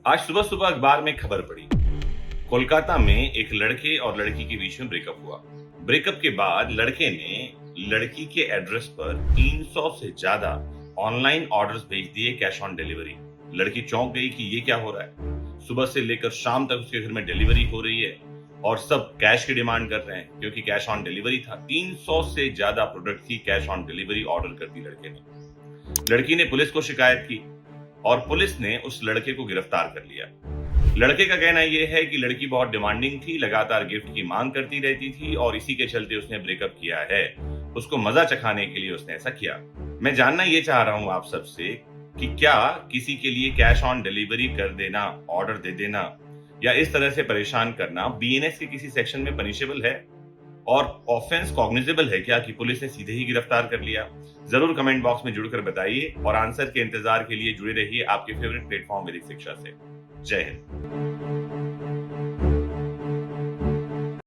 आज सुबह सुबह अखबार में खबर पड़ी। कोलकाता में एक लड़के और लड़की के बीच में ब्रेकअप हुआ। ब्रेकअप के बाद लड़के ने लड़की के एड्रेस पर 300 से ज्यादा ऑनलाइन ऑर्डर्स भेज दिए कैश ऑन डिलीवरी। लड़की चौंक गई कि ये क्या हो रहा है। सुबह से लेकर शाम तक उसके घर में डिलीवरी हो रही है और सब कैश की डिमांड कर रहे हैं क्योंकि कैश ऑन डिलीवरी था। 300 से ज्यादा प्रोडक्ट की कैश ऑन डिलीवरी ऑर्डर कर दी लड़के ने। लड़की ने पुलिस को शिकायत की और पुलिस ने उस लड़के को गिरफ्तार कर लिया। लड़के का कहना यह है कि लड़की बहुत डिमांडिंग थी, लगातार गिफ्ट की मांग करती रहती थी और इसी के चलते उसने ब्रेकअप किया है। उसको मजा चखाने के लिए उसने ऐसा किया। मैं जानना ये चाह रहा हूं आप सबसे कि क्या किसी के लिए कैश ऑन डिलीवरी कर देना, ऑर्डर दे देना या इस तरह से परेशान करना बीएनएस के किसी सेक्शन में पनिशेबल है और ऑफेंस कॉग्निजेबल है क्या कि पुलिस ने सीधे ही गिरफ्तार कर लिया? जरूर कमेंट बॉक्स में जुड़कर बताइए और आंसर के इंतजार के लिए जुड़े रहिए आपके फेवरेट प्लेटफॉर्म वैदिक शिक्षा से। जय हिंद।